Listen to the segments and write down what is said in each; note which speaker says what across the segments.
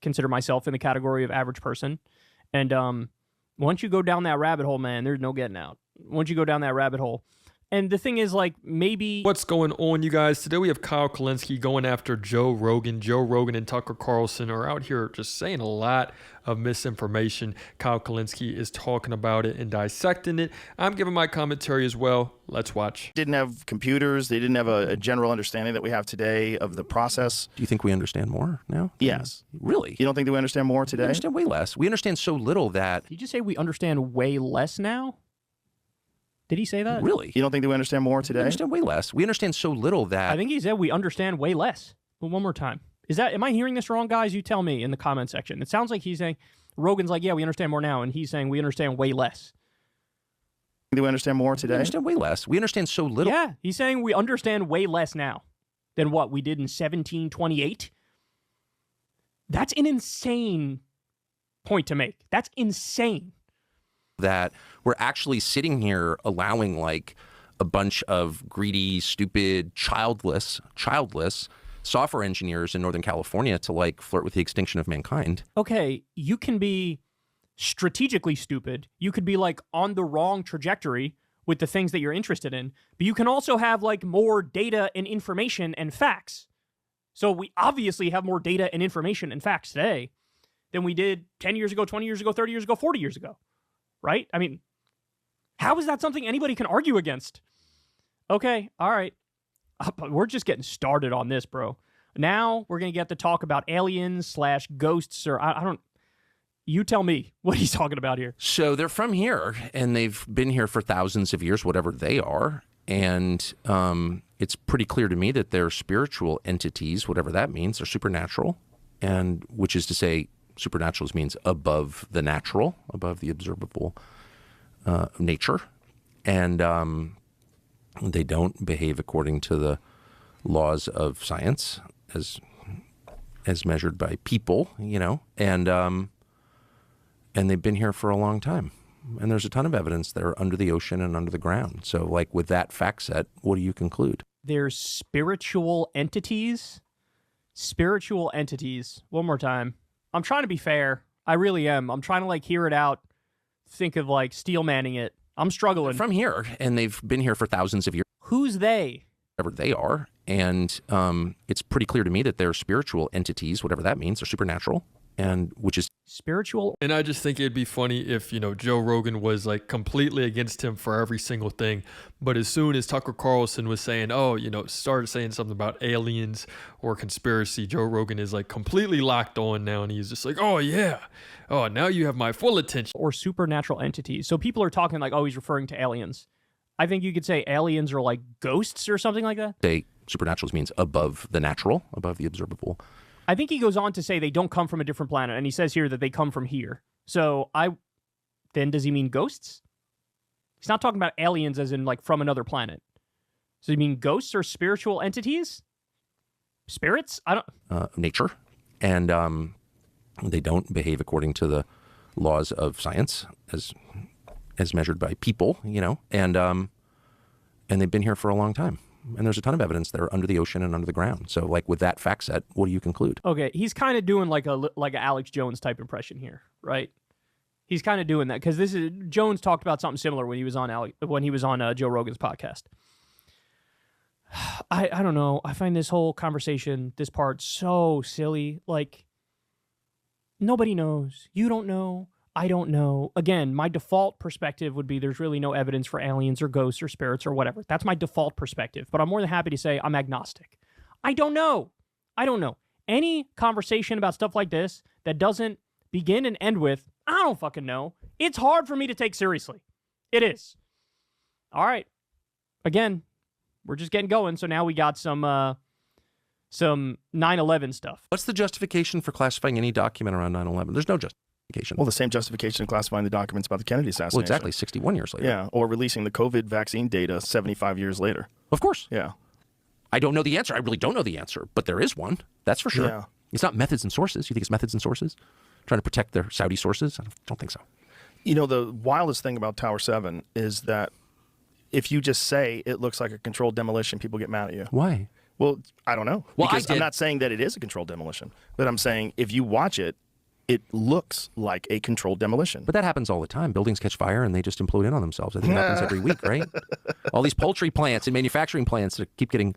Speaker 1: consider myself in the category of average person. And once you go down that rabbit hole, man, there's no getting out. Once you go down that rabbit hole. And the thing is, like, maybe...
Speaker 2: What's going on, you guys? Today we have Kyle Kulinski going after Joe Rogan. Joe Rogan and Tucker Carlson are out here just saying a lot of misinformation. Kyle Kulinski is talking about it and dissecting it. I'm giving my commentary as well. Let's watch.
Speaker 3: Didn't have computers. They didn't have a general understanding that we have today of the process.
Speaker 4: Do you think we understand more now?
Speaker 3: Yes.
Speaker 4: Really?
Speaker 3: You don't think that we understand more today?
Speaker 4: We understand way less. We understand so little that...
Speaker 1: Did you just say we understand way less now? Did he say that?
Speaker 4: Really?
Speaker 3: You don't think that we understand more today?
Speaker 4: We understand way less. We understand so little that...
Speaker 1: I think he said we understand way less. But one more time. Am I hearing this wrong, guys? You tell me in the comment section. It sounds like he's saying, Rogan's like, yeah, we understand more now. And he's saying we understand way less.
Speaker 3: Do we understand more today?
Speaker 4: We understand way less. We understand so little.
Speaker 1: Yeah, he's saying we understand way less now than what we did in 1728. That's an insane point to make. That's insane.
Speaker 4: That we're actually sitting here allowing like a bunch of greedy, stupid, childless software engineers in Northern California to like flirt with the extinction of mankind.
Speaker 1: Okay, you can be strategically stupid. You could be like on the wrong trajectory with the things that you're interested in, but you can also have like more data and information and facts. So we obviously have more data and information and facts today than we did 10 years ago, 20 years ago, 30 years ago, 40 years ago. Right? I mean, how is that something anybody can argue against? Okay, all right. We're just getting started on this, bro. Now we're going to get to talk about aliens / ghosts, or I don't... You tell me what he's talking about here.
Speaker 4: So they're from here, and they've been here for thousands of years, whatever they are. And it's pretty clear to me that they're spiritual entities, whatever that means. They're supernatural, and which is to say, supernatural means above the natural, above the observable nature. And they don't behave according to the laws of science as measured by people, you know, and they've been here for a long time. And there's a ton of evidence they're under the ocean and under the ground. So like with that fact set, what do you conclude?
Speaker 1: There's spiritual entities. Spiritual entities. One more time. I'm trying to be fair. I really am. I'm trying to like hear it out. Think of like steel manning it. I'm struggling.
Speaker 4: From here, and they've been here for thousands of years.
Speaker 1: Who's they?
Speaker 4: Whatever they are. And it's pretty clear to me that they're spiritual entities, whatever that means. They're supernatural, and which is
Speaker 1: spiritual.
Speaker 2: And I just think it'd be funny if, you know, Joe Rogan was like completely against him for every single thing. But as soon as Tucker Carlson was saying, oh, you know, started saying something about aliens or conspiracy, Joe Rogan is like completely locked on now. And he's just like, oh, yeah. Oh, now you have my full attention.
Speaker 1: Or supernatural entities. So people are talking like, oh, he's referring to aliens. I think you could say aliens are like ghosts or something like that.
Speaker 4: Say supernatural means above the natural, above the observable.
Speaker 1: I think he goes on to say they don't come from a different planet, and he says here that they come from here. So then does he mean ghosts? He's not talking about aliens as in like from another planet. So you mean ghosts or spiritual entities? Spirits? I don't...
Speaker 4: Nature. And they don't behave according to the laws of science as measured by people, you know, and they've been here for a long time. And there's a ton of evidence they're under the ocean and under the ground. So, like, with that fact set, what do you conclude?
Speaker 1: Okay, he's kind of doing like a Alex Jones type impression here, right? He's kind of doing that because Jones talked about something similar when he was on Joe Rogan's podcast. I don't know. I find this whole conversation, this part, so silly. Like, nobody knows. You don't know. I don't know. Again, my default perspective would be there's really no evidence for aliens or ghosts or spirits or whatever. That's my default perspective. But I'm more than happy to say I'm agnostic. I don't know. I don't know. Any conversation about stuff like this that doesn't begin and end with, I don't fucking know, it's hard for me to take seriously. It is. All right. Again, we're just getting going. So now we got some 9/11 stuff.
Speaker 4: What's the justification for classifying any document around 9/11? There's no justification.
Speaker 3: Well, the same justification in classifying the documents about the Kennedy assassination.
Speaker 4: Well, exactly, 61 years later.
Speaker 3: Yeah, or releasing the COVID vaccine data 75 years later.
Speaker 4: Of course.
Speaker 3: Yeah.
Speaker 4: I don't know the answer. I really don't know the answer, but there is one. That's for sure. Yeah. It's not methods and sources. You think it's methods and sources? Trying to protect their Saudi sources? I don't think so.
Speaker 3: You know, the wildest thing about Tower 7 is that if you just say it looks like a controlled demolition, people get mad at you.
Speaker 4: Why?
Speaker 3: Well, I don't know.
Speaker 4: Well,
Speaker 3: Because I'm not saying that it is a controlled demolition, but I'm saying if you watch it, it looks like a controlled demolition.
Speaker 4: But that happens all the time. Buildings catch fire and they just implode in on themselves. I think it happens every week, right? All these poultry plants and manufacturing plants that keep getting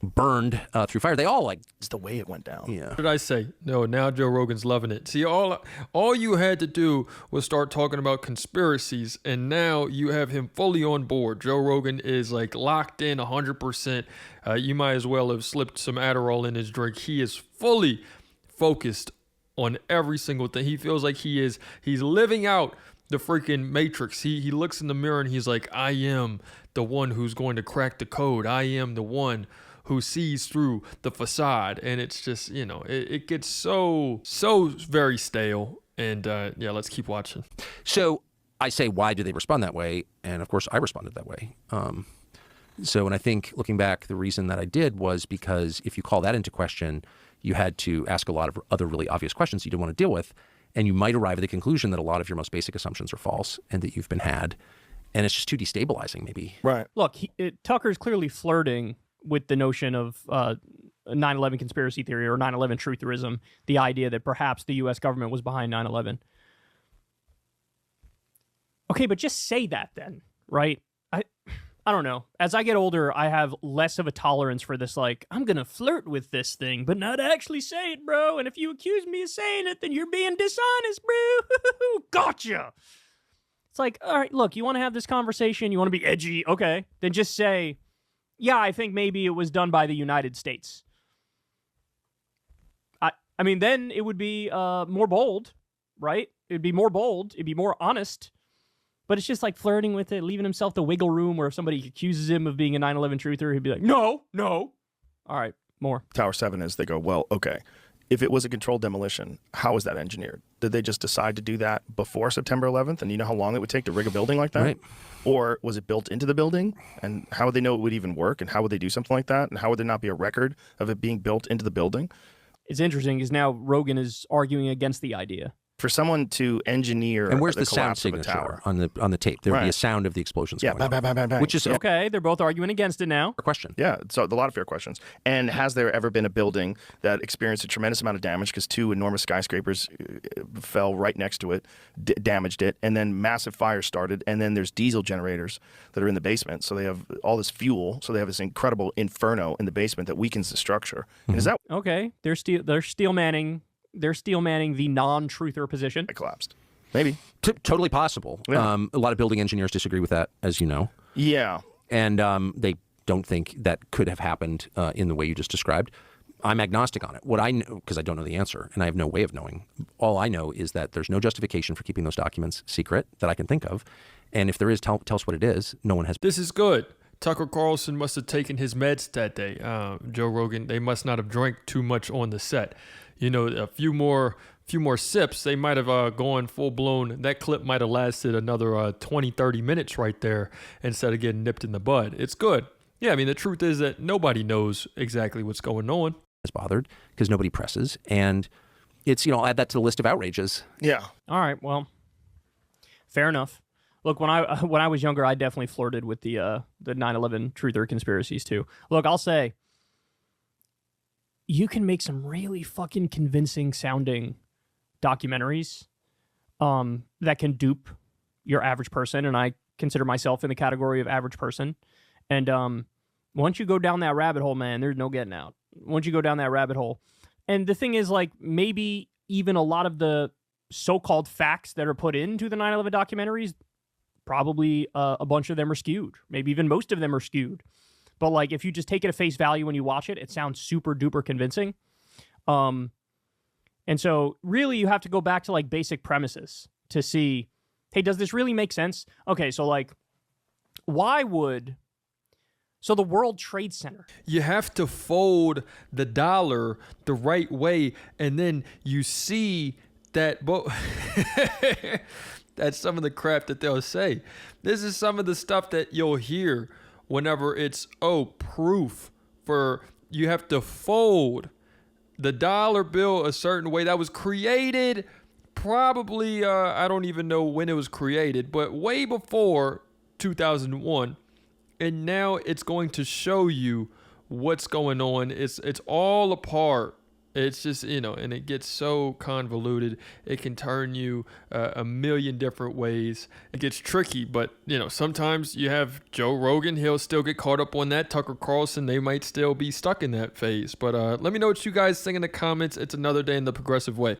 Speaker 4: burned through fire. They all like.
Speaker 3: It's the way it went down.
Speaker 4: Yeah.
Speaker 2: What did I say? No, now Joe Rogan's loving it. See, all you had to do was start talking about conspiracies, and now you have him fully on board. Joe Rogan is like locked in 100%. You might as well have slipped some Adderall in his drink. He is fully focused on every single thing. He feels like he's living out the freaking Matrix. He looks in the mirror and he's like, I am the one who's going to crack the code. I am the one who sees through the facade. And it's just, it gets so very stale. And yeah, let's keep watching.
Speaker 4: So I say, why do they respond that way? And of course, I responded that way. And I think looking back, the reason that I did was because if you call that into question, you had to ask a lot of other really obvious questions you didn't want to deal with. And you might arrive at the conclusion that a lot of your most basic assumptions are false and that you've been had. And it's just too destabilizing, maybe.
Speaker 3: Right.
Speaker 1: Look, Tucker's clearly flirting with the notion of 9/11 conspiracy theory or 9/11 trutherism, the idea that perhaps the U.S. government was behind 9/11. Okay, but just say that then, right? I don't know. As I get older, I have less of a tolerance for this, like, I'm going to flirt with this thing, but not actually say it, bro. And if you accuse me of saying it, then you're being dishonest, bro. Gotcha. It's like, all right, look, you want to have this conversation? You want to be edgy? Okay. Then just say, yeah, I think maybe it was done by the United States. I mean, then it would be more bold, right? It'd be more bold. It'd be more honest. But it's just like flirting with it, leaving himself the wiggle room where if somebody accuses him of being a 9/11 truther, he'd be like, no. All right, more.
Speaker 3: Tower 7 is they go, well, okay, if it was a controlled demolition, how was that engineered? Did they just decide to do that before September 11th? And you know how long it would take to rig a building like that?
Speaker 4: Right.
Speaker 3: Or was it built into the building? And how would they know it would even work? And how would they do something like that? And how would there not be a record of it being built into the building?
Speaker 1: It's interesting because now Rogan is arguing against the idea.
Speaker 3: For someone to engineer
Speaker 4: And where's
Speaker 3: the
Speaker 4: the sound
Speaker 3: collapse of a
Speaker 4: signature
Speaker 3: tower.
Speaker 4: on the tape? There would be
Speaker 3: Right.
Speaker 4: a sound of the explosions
Speaker 3: Yeah,
Speaker 4: going
Speaker 3: bang, bang, bang, bang.
Speaker 4: which is
Speaker 1: Okay, they're both arguing against it now.
Speaker 4: a question.
Speaker 3: Yeah, so a lot of fair questions. And has there ever been a building that experienced a tremendous amount of damage because two enormous skyscrapers fell right next to it, damaged it, and then massive fires started, and then there's diesel generators that are in the basement, so they have all this fuel, so they have this incredible inferno in the basement that weakens the structure. And is that
Speaker 1: Okay, they're steel manning the non-truther position.
Speaker 3: why it collapsed? Maybe.
Speaker 4: Totally possible.
Speaker 3: Yeah.
Speaker 4: A lot of building engineers disagree with that, as you know.
Speaker 3: Yeah.
Speaker 4: And they don't think that could have happened in the way you just described. I'm agnostic on it. What I know, because I don't know the answer, and I have no way of knowing. All I know is that there's no justification for keeping those documents secret that I can think of. And if there is, tell us what it is. No one has.
Speaker 2: This is good. Tucker Carlson must have taken his meds that day. Joe Rogan, they must not have drank too much on the set. A few more sips, they might have gone full blown. That clip might have lasted another 20, 30 minutes right there instead of getting nipped in the bud. It's good. Yeah, I mean, the truth is that nobody knows exactly what's going on.
Speaker 4: Is bothered because nobody presses. And it's, I'll add that to the list of outrages.
Speaker 3: Yeah.
Speaker 1: All right, well, fair enough. Look, when I was younger, I definitely flirted with the 9/11 truther conspiracies too. Look, I'll say, you can make some really fucking convincing sounding documentaries that can dupe your average person, and I consider myself in the category of average person. And once you go down that rabbit hole, man, there's no getting out. Once you go down that rabbit hole. And the thing is, like, maybe even a lot of the so-called facts that are put into the 9/11 documentaries, probably a bunch of them are skewed. Maybe even most of them are skewed. But, like, if you just take it at face value when you watch it, it sounds super duper convincing. And so really you have to go back to, like, basic premises to see, hey, does this really make sense? Okay, so, like, so the World Trade Center.
Speaker 2: You have to fold the dollar the right way, and then you see that. That's some of the crap that they'll say. This is some of the stuff that you'll hear whenever it's, proof for you have to fold the dollar bill a certain way. That was created probably, I don't even know when it was created, but way before 2001. And now it's going to show you what's going on. It's all a part. It's just, and it gets so convoluted. It can turn you a million different ways. It gets tricky, but, sometimes you have Joe Rogan. He'll still get caught up on that. Tucker Carlson, they might still be stuck in that phase. But let me know what you guys think in the comments. It's another day in the progressive way.